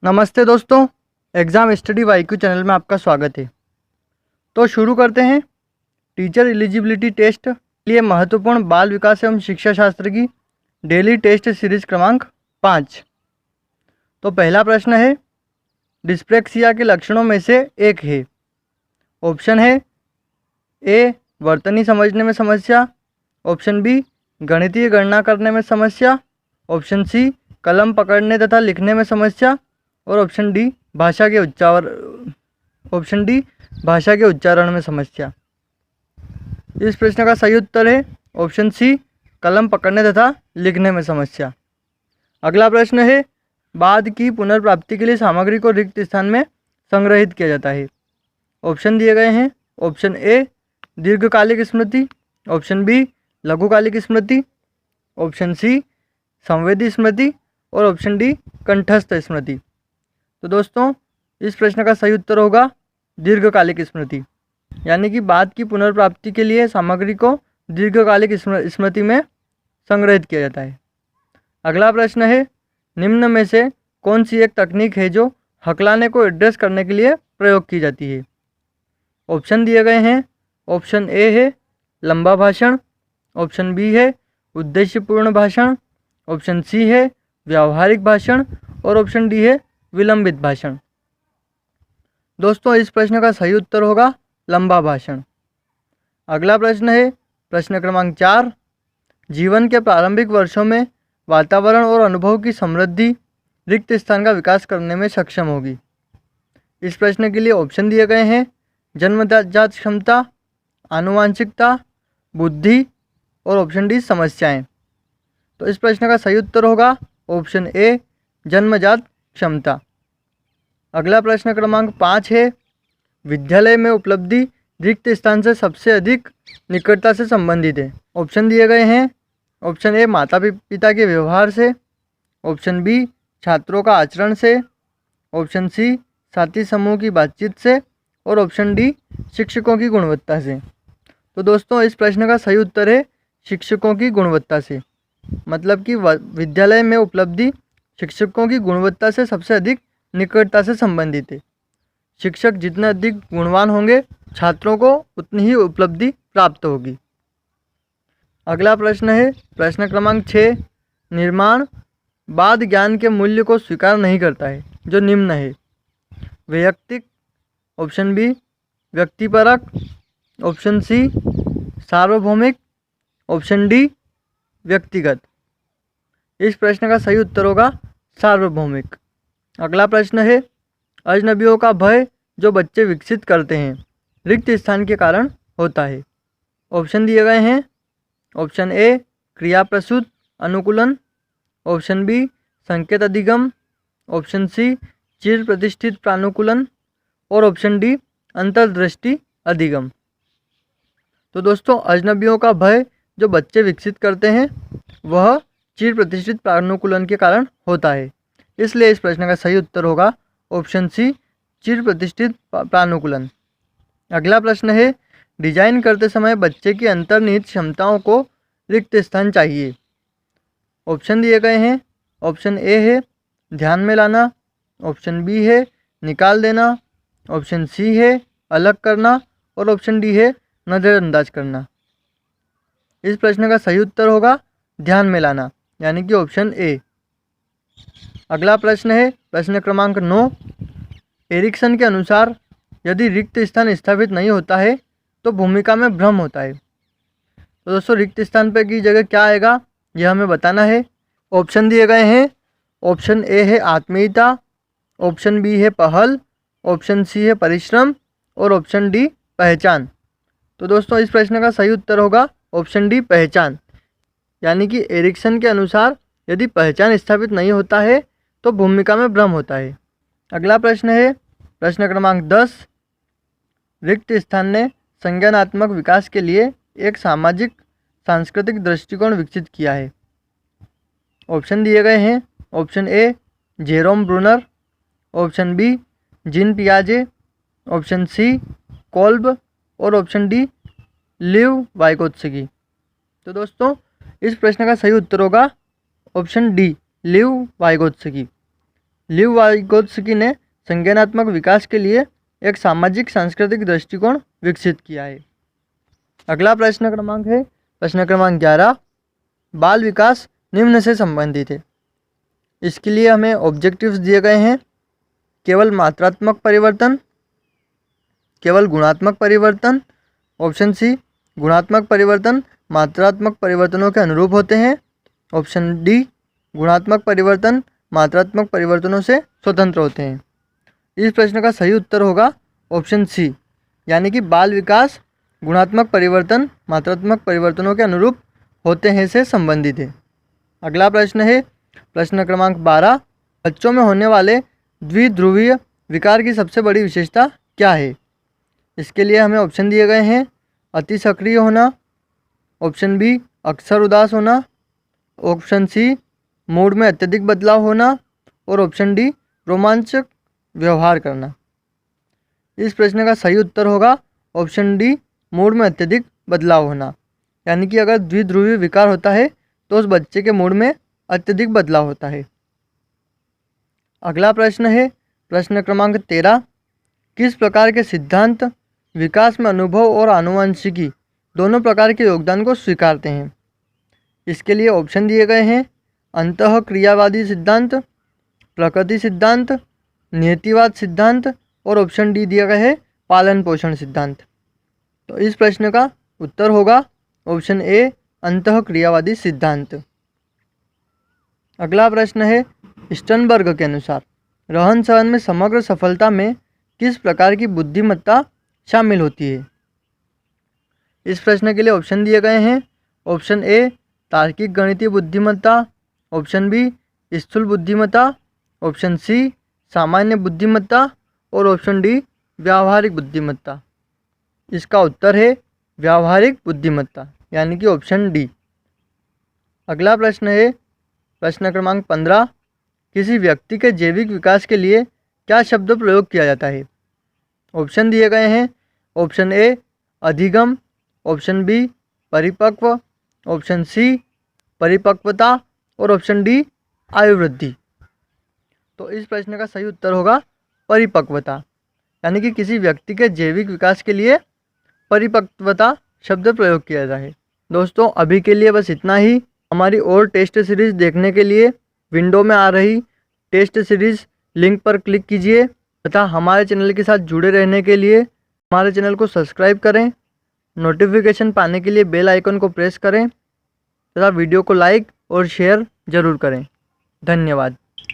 नमस्ते दोस्तों, exam study वाईक्यू channel में आपका स्वागत है। तो शुरू करते हैं टीचर एलिजिबिलिटी टेस्ट के लिए महत्वपूर्ण बाल विकास एवं शिक्षा शास्त्र की डेली टेस्ट सीरीज क्रमांक 5। तो पहला प्रश्न है, डिस्प्लेक्सिया के लक्षणों में से एक है। ऑप्शन है ए वर्तनी समझने में समस्या, ऑप्शन बी गणितीय गणना करने में समस्या, ऑप्शन सी कलम पकड़ने तथा लिखने में समस्या और ऑप्शन डी भाषा के उच्चारण में समस्या। इस प्रश्न का सही उत्तर है ऑप्शन सी कलम पकड़ने तथा लिखने में समस्या। अगला प्रश्न है, बाद की पुनर्प्राप्ति के लिए सामग्री को रिक्त स्थान में संग्रहित किया जाता है। ऑप्शन दिए गए हैं, ऑप्शन ए दीर्घकालिक स्मृति, ऑप्शन बी लघुकालिक स्मृति, ऑप्शन सी संवेदी स्मृति और ऑप्शन डी कंठस्थ स्मृति। तो दोस्तों इस प्रश्न का सही उत्तर होगा दीर्घकालिक स्मृति, यानी कि बाद की पुनर्प्राप्ति के लिए सामग्री को दीर्घकालिक स्मृति में संग्रहित किया जाता है। अगला प्रश्न है, निम्न में से कौन सी एक तकनीक है जो हकलाने को एड्रेस करने के लिए प्रयोग की जाती है। ऑप्शन दिए गए हैं, ऑप्शन ए है लंबा भाषण, ऑप्शन बी है उद्देश्यपूर्ण भाषण, ऑप्शन सी है व्यावहारिक भाषण और ऑप्शन डी है विलंबित भाषण। दोस्तों इस प्रश्न का सही उत्तर होगा लंबा भाषण। अगला प्रश्न है प्रश्न क्रमांक 4, जीवन के प्रारंभिक वर्षों में वातावरण और अनुभव की समृद्धि रिक्त स्थान का विकास करने में सक्षम होगी। इस प्रश्न के लिए ऑप्शन दिए गए हैं, जन्मजात क्षमता, आनुवांशिकता, बुद्धि और ऑप्शन डी समस्याएं। तो इस प्रश्न का सही उत्तर होगा ऑप्शन ए जन्मजात क्षमता। अगला प्रश्न क्रमांक 5 है, विद्यालय में उपलब्धि रिक्त स्थान से सबसे अधिक निकटता से संबंधित है। ऑप्शन दिए गए हैं, ऑप्शन ए माता पिता के व्यवहार से, ऑप्शन बी छात्रों का आचरण से, ऑप्शन सी साथी समूह की बातचीत से और ऑप्शन डी शिक्षकों की गुणवत्ता से। तो दोस्तों इस प्रश्न का सही उत्तर है शिक्षकों की गुणवत्ता से, मतलब कि विद्यालय में उपलब्धि शिक्षकों की गुणवत्ता से सबसे अधिक निकटता से संबंधित है। शिक्षक जितने अधिक गुणवान होंगे छात्रों को उतनी ही उपलब्धि प्राप्त होगी। अगला प्रश्न है प्रश्न क्रमांक 6, निर्माण बाद ज्ञान के मूल्य को स्वीकार नहीं करता है, जो निम्न है। वैयक्तिक, ऑप्शन बी व्यक्तिपरक, ऑप्शन सी सार्वभौमिक, ऑप्शन डी व्यक्तिगत। इस प्रश्न का सही उत्तर होगा सार्वभौमिक। अगला प्रश्न है, अजनबियों का भय जो बच्चे विकसित करते हैं रिक्त स्थान के कारण होता है। ऑप्शन दिए गए हैं, ऑप्शन ए क्रिया प्रसूत अनुकूलन, ऑप्शन बी संकेत अधिगम, ऑप्शन सी चिर प्रतिष्ठित प्रानुकूलन और ऑप्शन डी अंतर्दृष्टि अधिगम। तो दोस्तों अजनबियों का भय जो बच्चे विकसित करते हैं वह चिर प्रतिष्ठित प्रानुकूलन के कारण होता है, इसलिए इस प्रश्न का सही उत्तर होगा ऑप्शन सी चिर प्रतिष्ठित प्रानुकूलन। अगला प्रश्न है, डिजाइन करते समय बच्चे की अंतर्निहित क्षमताओं को रिक्त स्थान चाहिए। ऑप्शन दिए गए हैं, ऑप्शन ए है ध्यान में लाना, ऑप्शन बी है निकाल देना, ऑप्शन सी है अलग करना और ऑप्शन डी है नज़रअंदाज करना। इस प्रश्न का सही उत्तर होगा ध्यान में लाना, यानी कि ऑप्शन ए। अगला प्रश्न है प्रश्न क्रमांक 9, एरिक्सन के अनुसार यदि रिक्त स्थान स्थापित नहीं होता है तो भूमिका में भ्रम होता है। तो दोस्तों रिक्त स्थान पर की जगह क्या आएगा यह हमें बताना है। ऑप्शन दिए गए हैं, ऑप्शन ए है आत्मीयता, ऑप्शन बी है पहल, ऑप्शन सी है परिश्रम और ऑप्शन डी पहचान। तो दोस्तों इस प्रश्न का सही उत्तर होगा ऑप्शन डी पहचान, यानी कि एरिक्सन के अनुसार यदि पहचान स्थापित नहीं होता है तो भूमिका में भ्रम होता है। अगला प्रश्न है प्रश्न क्रमांक 10, रिक्त स्थान ने संज्ञानात्मक विकास के लिए एक सामाजिक सांस्कृतिक दृष्टिकोण विकसित किया है। ऑप्शन दिए गए हैं, option A Jerome Bruner, option B Jean पियाजे, ऑप्शन सी कोल्ब और ऑप्शन डी लिव वाइगोत्स्की। तो दोस्तों इस प्रश्न का सही उत्तर होगा option D Lev Vygotsky. Lev Vygotsky ने संज्ञानात्मक विकास के लिए एक सामाजिक सांस्कृतिक दृष्टिकोण विकसित किया है। अगला प्रश्न क्रमांक है प्रश्न क्रमांक 11, बाल विकास निम्न से संबंधित है। इसके लिए हमें ऑब्जेक्टिव्स दिए गए हैं, केवल मात्रात्मक परिवर्तन, केवल गुणात्मक परिवर्तन, ऑप्शन सी गुणात्मक परिवर्तन मात्रात्मक परिवर्तनों के अनुरूप होते हैं, ऑप्शन डी गुणात्मक परिवर्तन मात्रात्मक परिवर्तनों से स्वतंत्र होते हैं। इस प्रश्न का सही उत्तर होगा ऑप्शन सी, यानी कि बाल विकास गुणात्मक परिवर्तन मात्रात्मक परिवर्तनों के अनुरूप होते हैं से संबंधित है। अगला प्रश्न है प्रश्न क्रमांक 12, बच्चों में होने वाले द्विध्रुवीय विकार की सबसे बड़ी विशेषता क्या है। इसके लिए हमें ऑप्शन दिए गए हैं, अति सक्रिय होना, ऑप्शन बी अक्सर उदास होना, ऑप्शन सी मूड में अत्यधिक बदलाव होना और ऑप्शन डी रोमांचक व्यवहार करना। इस प्रश्न का सही उत्तर होगा ऑप्शन डी मूड में अत्यधिक बदलाव होना, यानी कि अगर द्विध्रुवीय विकार होता है तो उस बच्चे के मूड में अत्यधिक बदलाव होता है। अगला प्रश्न है प्रश्न क्रमांक 13, किस प्रकार के सिद्धांत विकास में अनुभव और आनुवंशिकी दोनों प्रकार के योगदान को स्वीकारते हैं। इसके लिए ऑप्शन दिए गए हैं, अंतः क्रियावादी सिद्धांत, प्रकृति सिद्धांत, नियतिवाद सिद्धांत और ऑप्शन डी दिया गया है पालन पोषण सिद्धांत। तो इस प्रश्न का उत्तर होगा ऑप्शन ए अंतः क्रियावादी सिद्धांत। अगला प्रश्न है स्टर्नबर्ग के अनुसार रहन सहन में समग्र सफलता में किस प्रकार की बुद्धिमत्ता शामिल होती है। इस प्रश्न के लिए ऑप्शन दिए गए हैं, ऑप्शन ए तार्किक गणितीय बुद्धिमत्ता, ऑप्शन बी स्थूल बुद्धिमत्ता, ऑप्शन सी सामान्य बुद्धिमत्ता और ऑप्शन डी व्यावहारिक बुद्धिमत्ता। इसका उत्तर है व्यावहारिक बुद्धिमत्ता, यानी कि ऑप्शन डी। अगला प्रश्न है प्रश्न क्रमांक 15, किसी व्यक्ति के जैविक विकास के लिए क्या शब्द प्रयोग किया जाता है। ऑप्शन दिए गए हैं, ऑप्शन ए अधिगम, ऑप्शन बी परिपक्व, ऑप्शन सी परिपक्वता और ऑप्शन डी आयु वृद्धि। तो इस प्रश्न का सही उत्तर होगा परिपक्वता, यानी कि किसी व्यक्ति के जैविक विकास के लिए परिपक्वता शब्द प्रयोग किया जाए। दोस्तों अभी के लिए बस इतना ही। हमारी और टेस्ट सीरीज़ देखने के लिए विंडो में आ रही टेस्ट सीरीज़ लिंक पर क्लिक कीजिए तथा हमारे चैनल के साथ जुड़े रहने के लिए हमारे चैनल को सब्सक्राइब करें, नोटिफिकेशन पाने के लिए बेल आइकन को प्रेस करें तथा वीडियो को लाइक और शेयर ज़रूर करें। धन्यवाद।